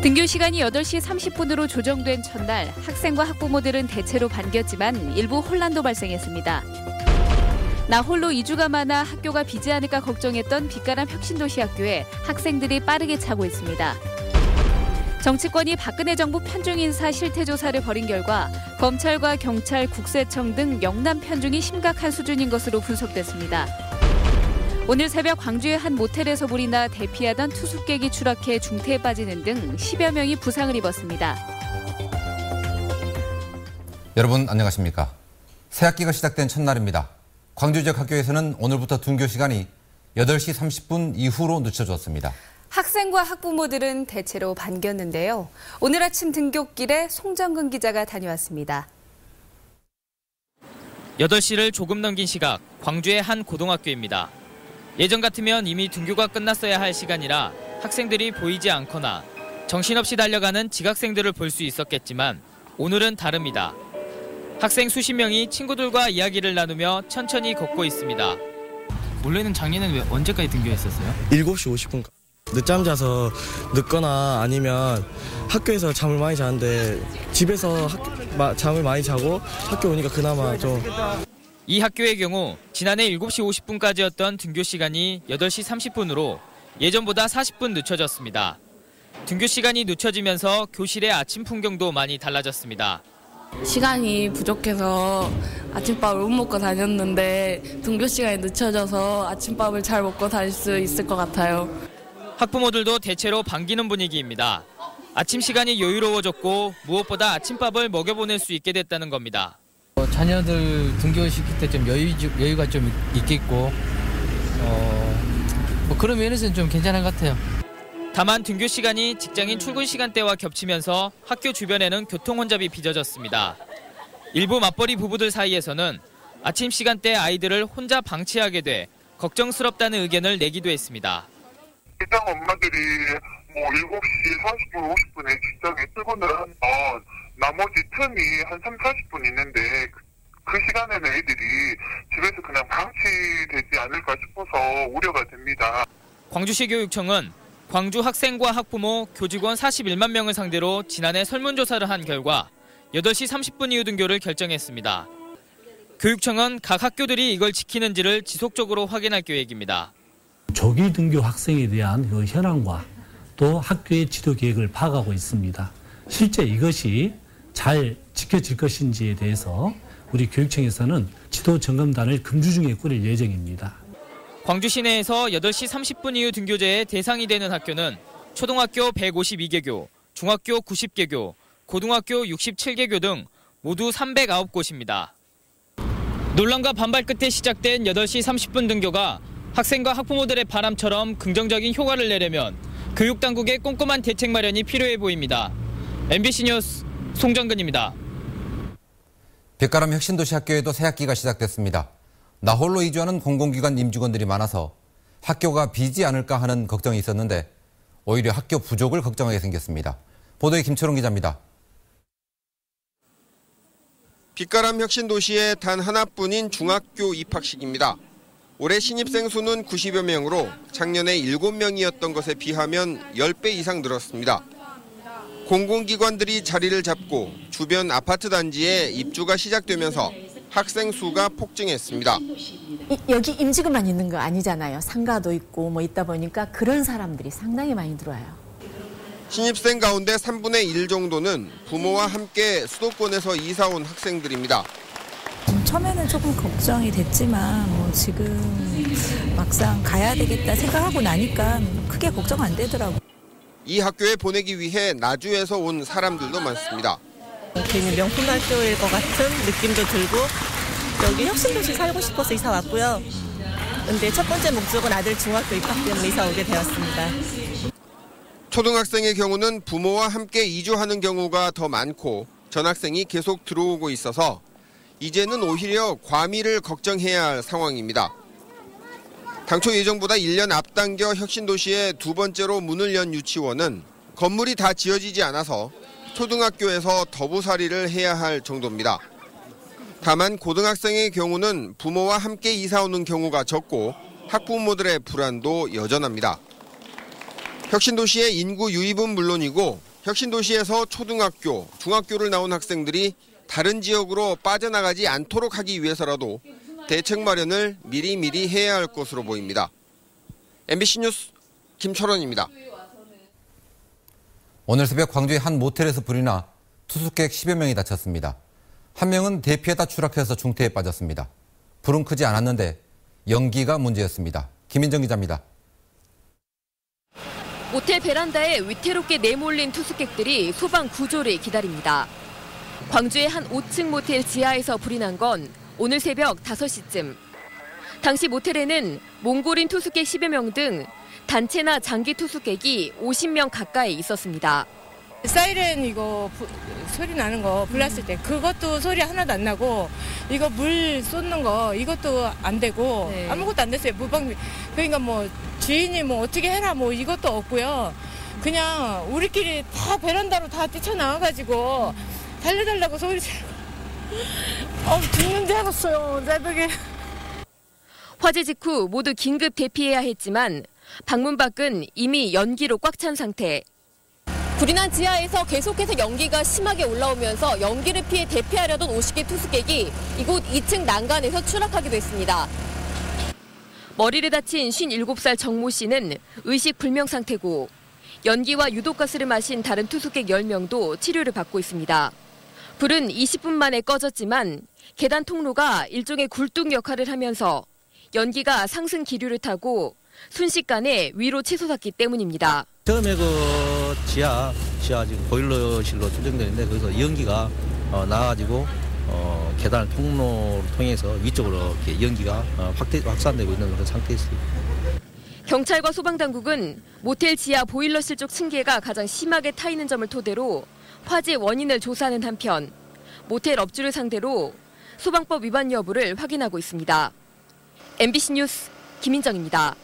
등교 시간이 8시 30분으로 조정된 첫날 학생과 학부모들은 대체로 반겼지만 일부 혼란도 발생했습니다. 나 홀로 이주가 많아 학교가 비지 않을까 걱정했던 빛가람 혁신도시학교에 학생들이 빠르게 차고 있습니다. 정치권이 박근혜 정부 편중 인사 실태 조사를 벌인 결과 검찰과 경찰, 국세청 등 영남 편중이 심각한 수준인 것으로 분석됐습니다. 오늘 새벽 광주의 한 모텔에서 불이 나 대피하던 투숙객이 추락해 중태에 빠지는 등 10여 명이 부상을 입었습니다. 여러분 안녕하십니까? 새 학기가 시작된 첫날입니다. 광주 지역 학교에서는 오늘부터 등교 시간이 8시 30분 이후로 늦춰졌습니다. 학생과 학부모들은 대체로 반겼는데요. 오늘 아침 등교길에 송정근 기자가 다녀왔습니다. 8시를 조금 넘긴 시각, 광주의 한 고등학교입니다. 예전 같으면 이미 등교가 끝났어야 할 시간이라 학생들이 보이지 않거나 정신없이 달려가는 지각생들을 볼 수 있었겠지만 오늘은 다릅니다. 학생 수십 명이 친구들과 이야기를 나누며 천천히 걷고 있습니다. 원래는 작년엔 언제까지 등교했었어요? 7시 50분. 늦잠 자서 늦거나 아니면 학교에서 잠을 많이 자는데 집에서 잠을 많이 자고 학교 오니까 그나마 좀. 이 학교의 경우 지난해 7시 50분까지였던 등교 시간이 8시 30분으로 예전보다 40분 늦춰졌습니다. 등교 시간이 늦춰지면서 교실의 아침 풍경도 많이 달라졌습니다. 시간이 부족해서 아침밥을 못 먹고 다녔는데 등교 시간이 늦춰져서 아침밥을 잘 먹고 다닐 수 있을 것 같아요. 학부모들도 대체로 반기는 분위기입니다. 아침 시간이 여유로워졌고 무엇보다 아침밥을 먹여보낼 수 있게 됐다는 겁니다. 자녀들 등교시킬 때 좀 여유가 좀 있겠고 그런 면에서는 좀 괜찮은 것 같아요. 다만 등교 시간이 직장인 출근 시간대와 겹치면서 학교 주변에는 교통 혼잡이 빚어졌습니다. 일부 맞벌이 부부들 사이에서는 아침 시간대 아이들을 혼자 방치하게 돼 걱정스럽다는 의견을 내기도 했습니다. 직장 엄마들이 7시 40분, 50분에 직장에 출근을 하면 나머지 틈이 한 3, 40분 있는데 그 시간에는 애들이 집에서 그냥 방치되지 않을까 싶어서 우려가 됩니다. 광주시 교육청은 광주 학생과 학부모, 교직원 41만 명을 상대로 지난해 설문조사를 한 결과 8시 30분 이후 등교를 결정했습니다. 교육청은 각 학교들이 이걸 지키는지를 지속적으로 확인할 계획입니다. 조기 등교 학생에 대한 그 현황과 또 학교의 지도 계획을 파악하고 있습니다. 실제 이것이 잘 지켜질 것인지에 대해서 우리 교육청에서는 지도 점검단을 금주중에 꾸릴 예정입니다. 광주 시내에서 8시 30분 이후 등교제의 대상이 되는 학교는 초등학교 152개교, 중학교 90개교, 고등학교 67개교 등 모두 309곳입니다. 논란과 반발 끝에 시작된 8시 30분 등교가 학생과 학부모들의 바람처럼 긍정적인 효과를 내려면 교육당국의 꼼꼼한 대책 마련이 필요해 보입니다. MBC 뉴스 송정근입니다. 빛가람 혁신도시 학교에도 새 학기가 시작됐습니다. 나 홀로 이주하는 공공기관 임직원들이 많아서 학교가 비지 않을까 하는 걱정이 있었는데 오히려 학교 부족을 걱정하게 생겼습니다. 보도에 김초롱 기자입니다. 빛가람 혁신도시의 단 하나뿐인 중학교 입학식입니다. 올해 신입생 수는 90여 명으로 작년에 7명이었던 것에 비하면 10배 이상 늘었습니다. 공공기관들이 자리를 잡고 주변 아파트 단지에 입주가 시작되면서 학생 수가 폭증했습니다. 여기 임직원만 있는 거 아니잖아요. 상가도 있고 있다 보니까 그런 사람들이 상당히 많이 들어와요. 신입생 가운데 3분의 1 정도는 부모와 함께 수도권에서 이사 온 학생들입니다. 처음에는 조금 걱정이 됐지만 지금 막상 가야 되겠다 생각하고 나니까 크게 걱정 안 되더라고요. 이 학교에 보내기 위해 나주에서 온 사람들도 많습니다. 괜히 명품학교일 것 같은 느낌도 들고 여기 혁신도시 살고 싶어서 이사 왔고요. 근데 첫 번째 목적은 아들 중학교 입학 때문에 이사 오게 되었습니다. 초등학생의 경우는 부모와 함께 이주하는 경우가 더 많고 전학생이 계속 들어오고 있어서 이제는 오히려 과밀을 걱정해야 할 상황입니다. 당초 예정보다 1년 앞당겨 혁신도시의 두 번째로 문을 연 유치원은 건물이 다 지어지지 않아서 초등학교에서 더부살이를 해야 할 정도입니다. 다만 고등학생의 경우는 부모와 함께 이사 오는 경우가 적고 학부모들의 불안도 여전합니다. 혁신도시의 인구 유입은 물론이고 혁신도시에서 초등학교, 중학교를 나온 학생들이 다른 지역으로 빠져나가지 않도록 하기 위해서라도 대책 마련을 미리미리 해야 할 것으로 보입니다. MBC 뉴스 김철원입니다. 오늘 새벽 광주의 한 모텔에서 불이 나 투숙객 10여 명이 다쳤습니다. 한 명은 대피하다 추락해서 중태에 빠졌습니다. 불은 크지 않았는데 연기가 문제였습니다. 김인정 기자입니다. 모텔 베란다에 위태롭게 내몰린 투숙객들이 소방 구조를 기다립니다. 광주의 한 5층 모텔 지하에서 불이 난 건 오늘 새벽 5시쯤. 당시 모텔에는 몽골인 투숙객 10여 명 등 단체나 장기 투숙객이 50명 가까이 있었습니다. 사이렌 이거 소리 나는 거 불났을 때 그것도 소리 하나도 안 나고 이거 물 쏟는 거 이것도 안 되고 네. 아무것도 안 됐어요. 무방 그러니까 뭐 주인이 뭐 어떻게 해라 뭐 이것도 없고요. 그냥 우리끼리 다 베란다로 다 뛰쳐나와가지고 달려달라고 소리 지르고 죽는 줄 알았어요. 새벽에. 화재 직후 모두 긴급 대피해야 했지만 방문 밖은 이미 연기로 꽉 찬 상태. 불이 난 지하에서 계속해서 연기가 심하게 올라오면서 연기를 피해 대피하려던 50개 투숙객이 이곳 2층 난간에서 추락하기도 했습니다. 머리를 다친 57살 정모 씨는 의식 불명 상태고 연기와 유독가스를 마신 다른 투숙객 10명도 치료를 받고 있습니다. 불은 20분 만에 꺼졌지만 계단 통로가 일종의 굴뚝 역할을 하면서 연기가 상승 기류를 타고 순식간에 위로 치솟았기 때문입니다. 처음에 지하 지금 보일러실로 추정되는데 거기서 연기가 나가지고 계단 통로를 통해서 위쪽으로 이렇게 연기가 확산되고 있는 그런 상태였습니다. 경찰과 소방당국은 모텔 지하 보일러실 쪽 층계가 가장 심하게 타 있는 점을 토대로 화재 원인을 조사하는 한편 모텔 업주를 상대로 소방법 위반 여부를 확인하고 있습니다. MBC 뉴스 김인정입니다.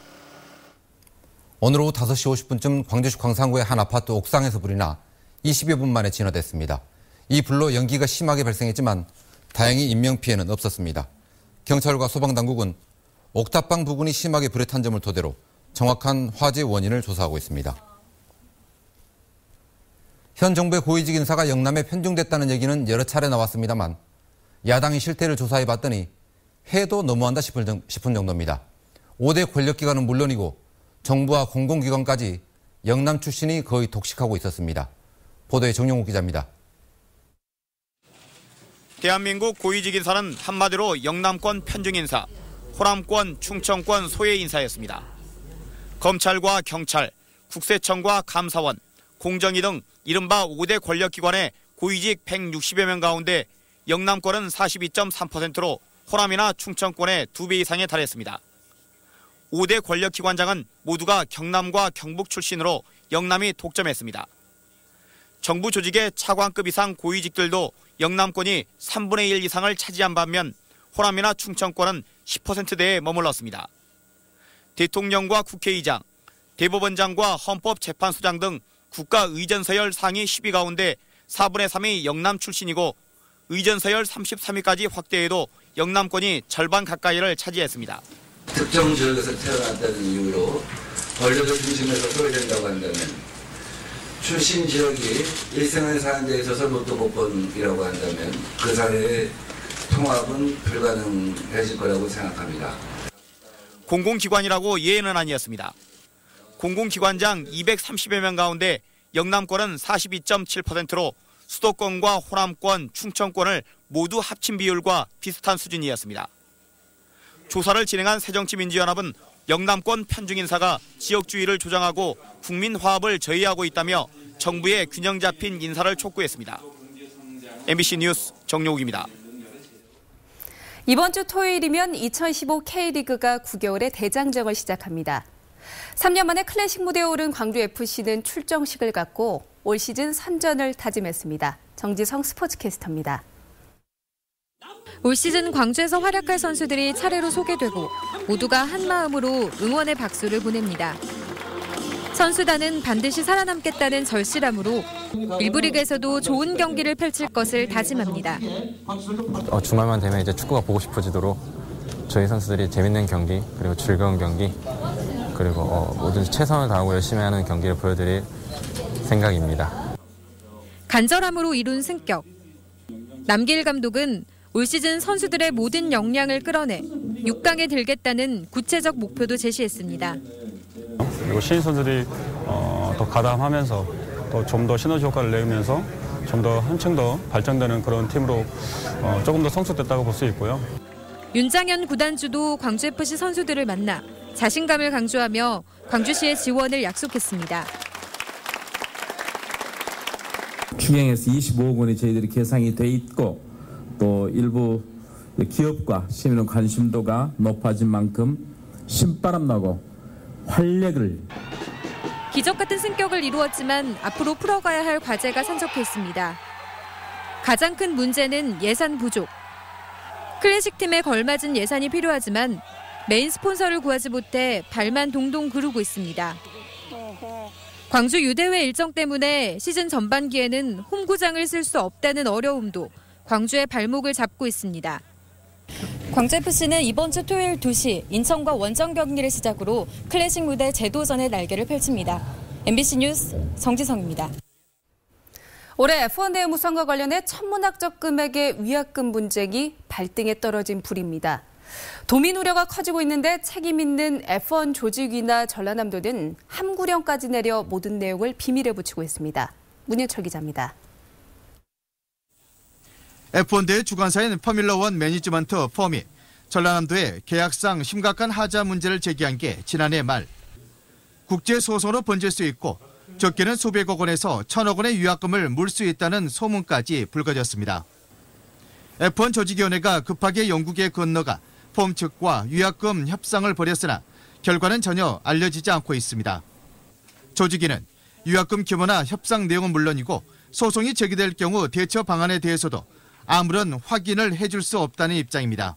오늘 오후 5시 50분쯤 광주시 광산구의 한 아파트 옥상에서 불이 나 20여 분 만에 진화됐습니다. 이 불로 연기가 심하게 발생했지만 다행히 인명피해는 없었습니다. 경찰과 소방당국은 옥탑방 부근이 심하게 불에 탄 점을 토대로 정확한 화재 원인을 조사하고 있습니다. 현 정부의 고위직 인사가 영남에 편중됐다는 얘기는 여러 차례 나왔습니다만 야당이 실태를 조사해봤더니 해도 너무한다 싶은 정도입니다. 5대 권력기관은 물론이고 정부와 공공기관까지 영남 출신이 거의 독식하고 있었습니다. 보도에 정용욱 기자입니다. 대한민국 고위직 인사는 한마디로 영남권 편중인사, 호남권, 충청권 소외인사였습니다. 검찰과 경찰, 국세청과 감사원, 공정위 등 이른바 5대 권력기관의 고위직 160여 명 가운데 영남권은 42.3%로 호남이나 충청권의 2배 이상에 달했습니다. 5대 권력기관장은 모두가 경남과 경북 출신으로 영남이 독점했습니다. 정부 조직의 차관급 이상 고위직들도 영남권이 3분의 1 이상을 차지한 반면 호남이나 충청권은 10%대에 머물렀습니다. 대통령과 국회의장, 대법원장과 헌법재판소장 등 국가의전서열 상위 10위 가운데 4분의 3이 영남 출신이고 의전서열 33위까지 확대해도 영남권이 절반 가까이를 차지했습니다. 특정 지역에서 태어났다는 이유로 권력을 중심에서 소외된다고 한다면 출신 지역이 일생을 사는 데 있어서 로또 복권이라고 한다면 그 사회의 통합은 불가능해질 거라고 생각합니다. 공공기관이라고 예외는 아니었습니다. 공공기관장 230여 명 가운데 영남권은 42.7%로 수도권과 호남권, 충청권을 모두 합친 비율과 비슷한 수준이었습니다. 조사를 진행한 새정치민주연합은 영남권 편중인사가 지역주의를 조장하고 국민 화합을 저해하고 있다며 정부의 균형 잡힌 인사를 촉구했습니다. MBC 뉴스 정용욱입니다. 이번 주 토요일이면 2015 K리그가 9개월의 대장정을 시작합니다. 3년 만에 클래식 무대에 오른 광주FC는 출정식을 갖고 올 시즌 선전을 다짐했습니다. 정지성 스포츠캐스터입니다. 올 시즌 광주에서 활약할 선수들이 차례로 소개되고 모두가 한마음으로 응원의 박수를 보냅니다. 선수단은 반드시 살아남겠다는 절실함으로 일부 리그에서도 좋은 경기를 펼칠 것을 다짐합니다. 주말만 되면 이제 축구가 보고 싶어지도록 저희 선수들이 재밌는 경기 그리고 즐거운 경기 그리고 뭐든지 최선을 다하고 열심히 하는 경기를 보여드릴 생각입니다. 간절함으로 이룬 승격. 남길 감독은 올 시즌 선수들의 모든 역량을 끌어내 6강에 들겠다는 구체적 목표도 제시했습니다. 그리고 신인 선수들이 더 가담하면서 좀 더 시너지 효과를 내면서 좀 더 한층 더 발전되는 그런 팀으로 조금 더 성숙됐다고 볼 수 있고요. 윤장현 구단주도 광주FC 선수들을 만나 자신감을 강조하며 광주시의 지원을 약속했습니다. 추경에서 25억 원이 저희들이 계상이 돼 있고 또 일부 기업과 시민의 관심도가 높아진 만큼 신바람 나고 활력을 기적 같은 승격을 이루었지만 앞으로 풀어가야 할 과제가 산적해 있습니다. 가장 큰 문제는 예산 부족. 클래식 팀에 걸맞은 예산이 필요하지만 메인 스폰서를 구하지 못해 발만 동동 구르고 있습니다. 광주 유대회 일정 때문에 시즌 전반기에는 홈구장을 쓸 수 없다는 어려움도 광주의 발목을 잡고 있습니다. 광주FC는 이번 주 토요일 2시 인천과 원정 경기를 시작으로 클래식 무대 재도전의 날개를 펼칩니다. MBC 뉴스 정지성입니다. 올해 F1 대회 무상과 관련해 천문학적 금액의 위약금 분쟁이 발등에 떨어진 불입니다. 도민 우려가 커지고 있는데 책임 있는 F1 조직위나 전라남도는 함구령까지 내려 모든 내용을 비밀에 붙이고 있습니다. 문현철 기자입니다. F1 대회 주관사인 포뮬러1 매니지먼트 폼이 전라남도에 계약상 심각한 하자 문제를 제기한 게 지난해 말. 국제 소송으로 번질 수 있고 적게는 수백억 원에서 천억 원의 위약금을 물 수 있다는 소문까지 불거졌습니다. F1 조직위원회가 급하게 영국에 건너가 폼 측과 위약금 협상을 벌였으나 결과는 전혀 알려지지 않고 있습니다. 조직위는 위약금 규모나 협상 내용은 물론이고 소송이 제기될 경우 대처 방안에 대해서도 아무런 확인을 해줄 수 없다는 입장입니다.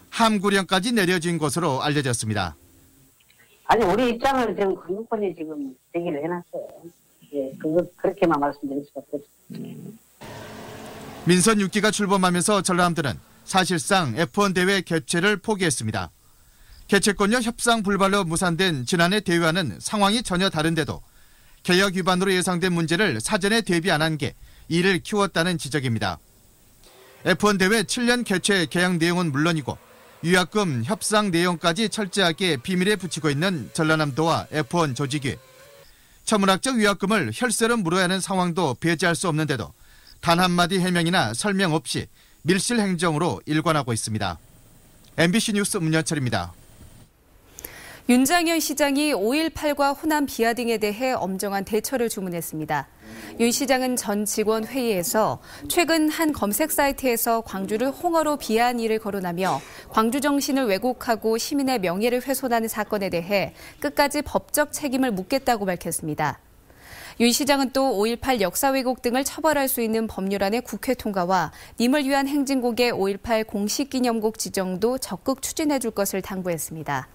함구령까지 내려진 것으로 알려졌습니다. 아니 우리 입장을 지금 강력권이 지금 제기를 해놨어요. 예, 그렇게만 말씀드릴 수가 없습니다. 민선 6기가 출범하면서 전라남도는 사실상 F1 대회 개최를 포기했습니다. 개최권료 협상 불발로 무산된 지난해 대회와는 상황이 전혀 다른데도 개혁 위반으로 예상된 문제를 사전에 대비 안 한 게 이를 키웠다는 지적입니다. F1 대회 7년 개최 계약 내용은 물론이고 위약금 협상 내용까지 철저하게 비밀에 붙이고 있는 전라남도와 F1 조직위. 천문학적 위약금을 혈세로 물어야 하는 상황도 배제할 수 없는데도 단 한마디 해명이나 설명 없이 밀실 행정으로 일관하고 있습니다. MBC 뉴스 문현철입니다. 윤장현 시장이 5.18과 호남 비하 등에 대해 엄정한 대처를 주문했습니다. 윤 시장은 전 직원 회의에서 최근 한 검색 사이트에서 광주를 홍어로 비하한 일을 거론하며 광주 정신을 왜곡하고 시민의 명예를 훼손하는 사건에 대해 끝까지 법적 책임을 묻겠다고 밝혔습니다. 윤 시장은 또 5.18 역사 왜곡 등을 처벌할 수 있는 법률안의 국회 통과와 님을 위한 행진곡의 5.18 공식기념곡 지정도 적극 추진해 줄 것을 당부했습니다.